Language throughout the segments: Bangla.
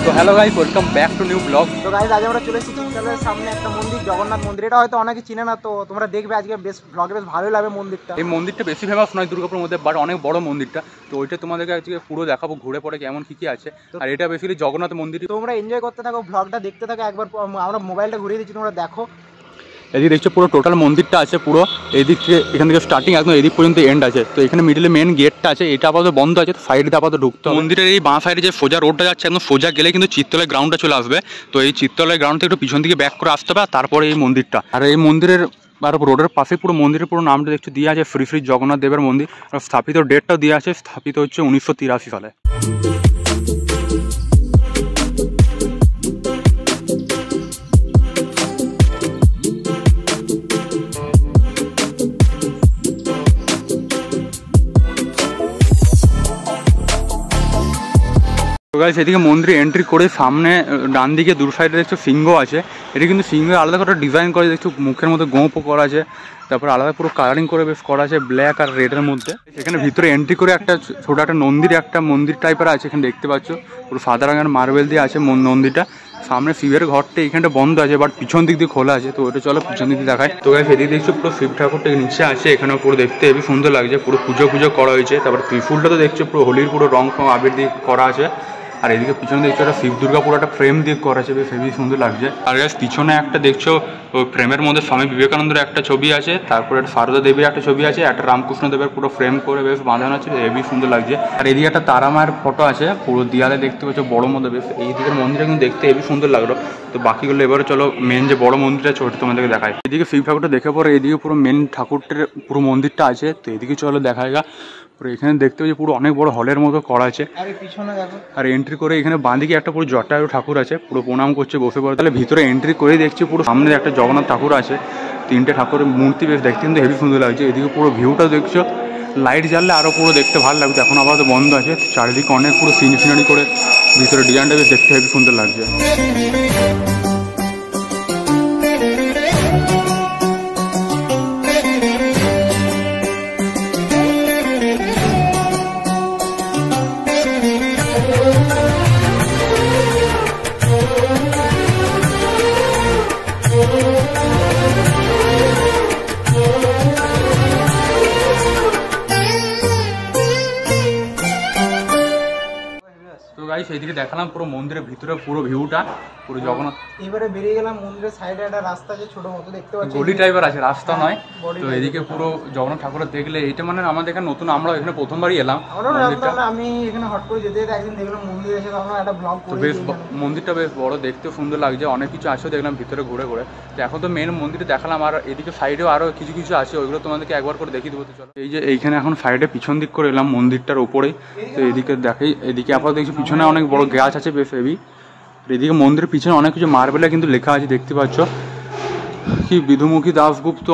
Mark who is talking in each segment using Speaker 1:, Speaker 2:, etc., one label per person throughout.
Speaker 1: তো hello guys, welcome back to new blog.
Speaker 2: তো গাইস আজ আমরা চলে এসেছি চিত্তলের সামনে একটা মন্দির, জগন্নাথ মন্দির। এটা হয়তো অনেকে চিনে না, তো তোমরা দেখবে আজকে বেশ ব্লগে বেশ ভালোই লাগবে মন্দিরটা।
Speaker 1: এই মন্দিরটা বেশি ফেমাস নয় দুর্গাপুরের মধ্যে, বাট অনেক বড় মন্দিরটা। তো ওইটা তোমাদেরকে আজকে পুরো দেখাবো ঘুরে পড়ে কেমন কী আছে। আর এটা বেসিক্যালি জগন্নাথ মন্দির।
Speaker 2: তোমরা এনজয় করতে থাকো, ব্লগটা দেখতে থাকো। একবার আমরা মোবাইলটা ঘুরিয়ে দিচ্ছি, তোমরা দেখো।
Speaker 1: এদিকে দেখছো পুরো টোটাল মন্দিরটা আছে পুরো এদিক থেকে, এখান থেকে স্টার্টিং একদম এদিক পর্যন্ত এন্ড আছে। তো এখানে মিডিলে মেন গেটটা আছে, এটা আপাতত বন্ধ আছে, তো সাইড দিয়ে আপাতত ঢুকতে হবে। মন্দিরের এই বাঁ সাইডে যে সোজা রোডটা যাচ্ছে, একদম সোজা গেলে কিন্তু চিত্তলের গ্রাউন্ডটা চলে আসবে। তো এই চিত্তলের গ্রাউন্ড থেকে একটু পিছন দিকে ব্যাক করে আসতে হবে, আর তারপরে এই মন্দিরটা। আর এই মন্দিরের আর রোডের পাশে পুরো মন্দিরের পুরো নামটা দেখছো দিয়ে আছে, শ্রী শ্রী জগন্নাথ দেবের মন্দির। আর স্থাপিত ডেটটাও দিয়ে আছে, স্থাপিত হচ্ছে 1983 সালে। এদিকে মন্দিরে এন্ট্রি করে সামনে ডান দিকে দু সাইডে দেখছো সিংহ আছে। এটা কিন্তু সিংহ আলাদা করে ডিজাইন করে দেখছো, মুখের মধ্যে গোঁপও করা আছে, তারপর আলাদা পুরো কালারিং করে বেশ করা আছে ব্ল্যাক আর রেডের মধ্যে। এখানে ভিতরে এন্ট্রি করে একটা ছোটো একটা মন্দির টাইপের আছে, এখানে দেখতে পাচ্ছ পুরো সাদা রঙের মার্বেল দিয়ে আছে মন্দিরটা। সামনে শিবের ঘরটা এখানটা বন্ধ আছে, বাট পিছন দিক দিয়ে খোলা আছে। তো ওটা চলো পিছন দিক দিয়ে দেখায়। তো গাইস এদিকে দেখছো পুরো শিব ঠাকুরটা নিচে আছে, এখানে পুরো দেখতে হেবি সুন্দর লাগছে, পুরো পুজো করা হয়েছে। তারপর ত্রিশূলটা তো দেখছো পুরো হোলির পুরো রং আবির দিয়ে করা আছে। আর এদিকে পিছনে দেখছো একটা শিব দুর্গা পুরো একটা ফ্রেম দিয়ে করা আছে, বেশ হেবি সুন্দর লাগছে। আর গাইস পিছনে একটা দেখছো ওই ফ্রেমের মধ্যে স্বামী বিবেকানন্দের একটা ছবি আছে, তারপরে সারদা দেবীর একটা ছবি আছে, একটা রামকৃষ্ণ দেবের পুরো ফ্রেম করে বেশ বাঁধানো আছে, হেবি সুন্দর লাগছে। আর এদিকে একটা তারা মায়ের ফটো আছে পুরো দেয়ালে দেখতে পাচ্ছ বড় মধ্যে, বেশ এই দিকের মন্দিরটা কিন্তু দেখতে হেবি সুন্দর লাগলো। তো বাকিগুলো এবারে চলো মেন যে বড় মন্দিরটা আছে ওটা তোমাদেরকে দেখায়। এদিকে শিব ঠাকুরটা দেখে পরে এদিকে পুরো মেন ঠাকুরটার পুরো মন্দিরটা আছে। তো এদিকে চলো দেখায়গা। পুরো এখানে দেখতে পাচ্ছি পুরো অনেক বড় হলের মতো করা আছে। আর এন্ট্রি করে এখানে বাঁদিকে একটা পুরো জটায়ু ঠাকুর আছে, পুরো প্রণাম করছে বসে পড়ে। তাহলে ভিতরে এন্ট্রি করে দেখছি পুরো সামনে একটা জগন্নাথ ঠাকুর আছে, তিনটে ঠাকুরের মূর্তি বেশ দেখতে কিন্তু হেভি সুন্দর লাগছে। এদিকে পুরো ভিউটা দেখছো, লাইট জ্বাললে আরও পুরো দেখতে ভালো লাগছে। এখন আপাতত বন্ধ আছে, চারিদিকে অনেক পুরো সিনারি করে ভিতরে ডিজাইনটা বেশ দেখতে হেভি সুন্দর লাগছে। সেইদিকে দেখালাম পুরো মন্দিরের ভিতরে পুরো ভিউটা, পুরো জগন্নাথ।
Speaker 2: এবারে বেরিয়ে গেলাম মন্দিরের সাইডে একটা রাস্তা আছে ছোট মতো, দেখতে পাচ্ছি
Speaker 1: গলি টাইপের আছে, রাস্তা নয়। তো এদিকে পুরো জগন্নাথ ঠাকুরের দেখলে এটা মানে আমাদের এখানে নতুন, আমরা এখানে প্রথমবারই এলাম।
Speaker 2: আমি এখানে হট করে যেতে একদিন দেখলাম মন্দির এসে, আমরা একটা ব্লগ করি।
Speaker 1: বেশ মন্দিরটা বেশ বড়, দেখতেও সুন্দর লাগছে, অনেক কিছু আছে দেখলাম ভিতরে ঘুরে ঘুরে। তো এখন তো মেন মন্দিরটা দেখালাম, আর এদিকে সাইডেও আরও কিছু আছে, ওইগুলো তোমাদেরকে একবার করে দেখিয়ে দেবো। তো চলো এই যে এইখানে এখন সাইডে পিছন দিক করে এলাম মন্দিরটার উপরেই। তো এদিকে দেখাই, এদিকে আপাতত দেখছি পিছনে অনেক বড় গাছ আছে বেশ হেভি। এদিকে মন্দিরের পিছনে অনেক কিছু মার্বেলে কিন্তু লেখা আছে, দেখতে পাচ্ছ কি বিধুমুখী দাশগুপ্ত,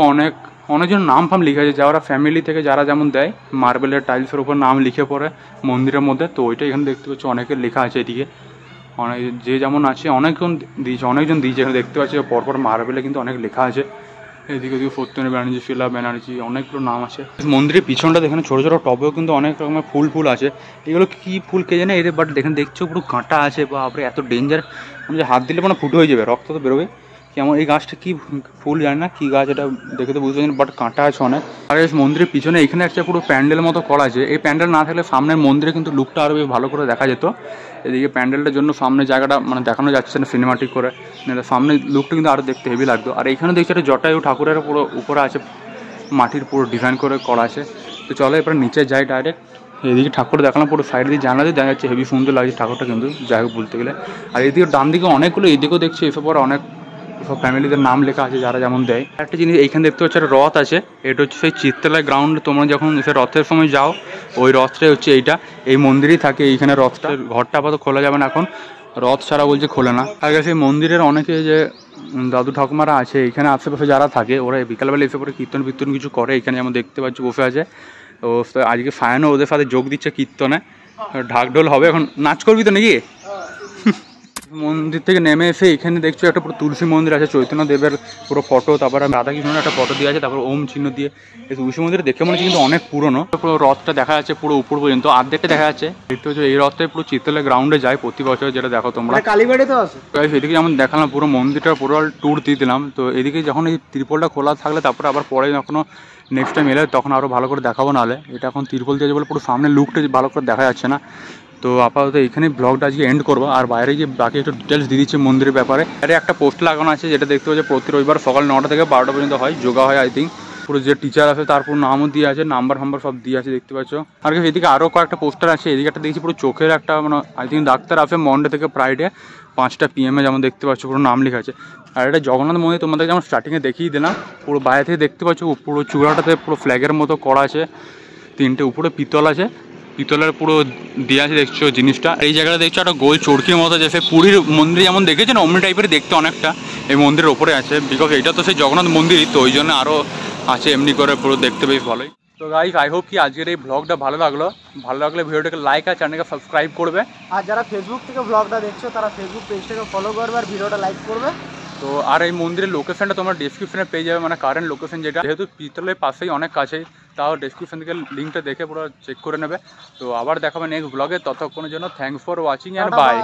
Speaker 1: অনেকজন নাম ফাম লেখা আছে, যারা ফ্যামিলি থেকে যারা যেমন দেয় মার্বেলের টাইলসের উপর নাম লিখে পড়ে মন্দিরের মধ্যে। তো ওইটা এখানে দেখতে পাচ্ছ অনেকের লেখা আছে, এদিকে অনেক যে যেমন আছে অনেকজন দিয়েছে এখানে দেখতে পাচ্ছি পরপর মার্বেলে কিন্তু অনেক লেখা আছে। এদিকে সত্যেন্দ্র ব্যানার্জি, শিলা ব্যানার্জি, অনেকগুলো নাম আছে। মন্দিরের পিছনটা দেখেন ছোটো ছোটো টবেও কিন্তু অনেক রকমের ফুল আছে। এগুলো কি ফুল কে জানে এদের, বাট দেখেন দেখছো পুরো কাঁটা আছে, বা আপনি এত ডেঞ্জার, মানে হাত দিলে মানে ফুটো হয়ে যাবে, রক্ত তো বেরোবে। কেমন এই গাছটা কি ফুল জানি না কি গাছ, এটা দেখে তো বুঝতে পারছি, বাট কাঁটা আছে অনেক। আর এই মন্দিরের পিছনে এখানে একটা পুরো প্যান্ডেল মতো করা আছে। এই প্যান্ডেল না থাকলে সামনের মন্দিরে কিন্তু লুকটা আরও বেশ ভালো করে দেখা যেত। এদিকে প্যান্ডেলটার জন্য সামনে জায়গাটা মানে দেখানো যাচ্ছে না সিনেমাটিক করে, সামনে লুকটা কিন্তু আরও দেখতে হেভি লাগতো। আর এইখানে দেখছি একটা জটায়ু ঠাকুরের পুরো উপরে আছে, মাটির পুরো ডিজাইন করে করা আছে। তো চলো এবার নিচে যাই ডাইরেক্ট। এদিকে ঠাকুর দেখালাম, পুরো সাইড দিয়ে জানলা দিয়ে দেখা যাচ্ছে, হেভি সুন্দর লাগছে ঠাকুরটা কিন্তু, যাই হোক বলতে গেলে। আর এদিকে ডান দিকে অনেকগুলো, এদিকেও দেখছি এসব পরে অনেক সব ফ্যামিলিদের নাম লেখা আছে যারা যেমন দেয়। একটা জিনিস এইখানে দেখতে পাচ্ছ একটা রথ আছে, এটা হচ্ছে সেই চিত্তলায় গ্রাউন্ড। তোমরা যখন সে রথের সময় যাও, ওই রথটাই হচ্ছে এইটা, এই মন্দিরেই থাকে এইখানে রথটা। ঘরটা আপাতত খোলা যাবে না এখন, রথ ছাড়া বলছে খোলে না। আর সেই মন্দিরের অনেকে যে দাদু ঠাকুমারা আছে এখানে আশেপাশে যারা থাকে, ওরা বিকালবেলা এসে পরে কীর্তন কিছু করে এখানে, যেমন দেখতে পাচ্ছি বসে আছে। তো আজকে ফায়ানও ওদের সাথে যোগ দিচ্ছে কীর্তনে, ঢাকঢোল হবে, এখন নাচ করবি তো নাকি? মন্দির থেকে নেমে এসে এখানে দেখছো একটা পুরো তুলসী মন্দির আছে, চৈতন্য দেবের পুরো ফটো, তারপরে রাধাকৃষ্ণের একটা ফটো দিয়ে আছে, তারপর ওম চিহ্ন দিয়ে। এই তুলসী মন্দির দেখে মনে হচ্ছে কিন্তু অনেক পুরনো। পুরো রথটা দেখা যাচ্ছে পুরো উপর পর্যন্ত, অর্ধেকটা দেখা যাচ্ছে। দেখতে পাচ্ছ এই রথটাই পুরো চিত্তলে গ্রাউন্ডে যায় প্রতি বছর, যেটা দেখো তোমরা।
Speaker 2: কালীবাড়ি তো আছে।
Speaker 1: এদিকে যেমন দেখালাম পুরো মন্দিরটা পুরো ট্যুর দিয়ে দিলাম। তো এদিকে যখন এই ত্রিপলটা খোলা থাকলে তারপরে আবার পরে যখন নেক্সট টাইম এলে তখন আরও ভালো করে দেখাবো। নাহলে এটা এখন ত্রিপল দিয়েছে বলে পুরো সামনে লুকটা ভালো করে দেখা যাচ্ছে না। তো আপাতত এখানে ব্লগটা আজকে এন্ড করবো। আর বাইরে যে বাকি একটু ডিটেলস দিয়ে দিচ্ছি মন্দিরের ব্যাপারে। আরে একটা পোস্ট লাগানো আছে যেটা দেখতে পাচ্ছি প্রতি রবিবার সকাল 9টা থেকে 12টা পর্যন্ত হয়, যোগা হয় আই থিঙ্ক। পুরো যে টিচার আছে তার পুরো নামও দিয়ে আছে, নাম্বার সব দিয়ে আছে দেখতে পাচ্ছ। আর এদিকে আরও কয়েকটা পোস্টার আছে। এদিকে একটা দেখছি পুরো চোখের একটা মানে আই থিঙ্ক ডাক্তার আছে, মন্ডে থেকে ফ্রাইডে 5টা PM যেমন দেখতে পাচ্ছ পুরো নাম লেখা আছে। আর এটা জগন্নাথ মন্দির তোমাদের যেমন স্টার্টিংয়ে দেখিয়ে দিলাম, পুরো বাইরে থেকে দেখতে পাচ্ছ পুরো চূড়াটাতে পুরো ফ্ল্যাগের মতো করা আছে, 3টে উপরে পিতল আছে, পিতলের পুরো দেওয়া আছে দেখছো জিনিসটা। এই জায়গাটা দেখছো একটা গোল চরকির মতো, যে পুরীর মন্দির যেমন দেখেছেন অমনি টাইপের দেখতে অনেকটা এই মন্দিরের ওপরে আছে। বিকজ এটা তো সেই জগন্নাথ মন্দিরই, তো ওই জন্য আরও আছে এমনি করে পুরো দেখতে বেশ ভালোই। তো গাইস আই হোপ কি আজকের এই ব্লগটা ভালো লাগলে ভিডিওটাকে লাইক আর চ্যানেলকে সাবস্ক্রাইব করবে।
Speaker 2: আর যারা ফেসবুক থেকে ব্লগটা দেখছো তারা ফেসবুক পেজটাকে ফলো করবে আর ভিডিওটা লাইক করবে।
Speaker 1: তো আর এই মন্দিরের লোকেশনটা তোমরা ডেসক্রিপশনে পেয়ে যাবে, মানে কারেন্ট লোকেশন যেটা, যেহেতু পিতলের পাশেই অনেক কাছেই, তাও ডেসক্রিপশন থেকে লিঙ্কটা দেখে পুরো চেক করে নেবে। তো আবার দেখাবে নেক্সট ব্লগে, ততক্ষণের জন্য thanks for watching and by.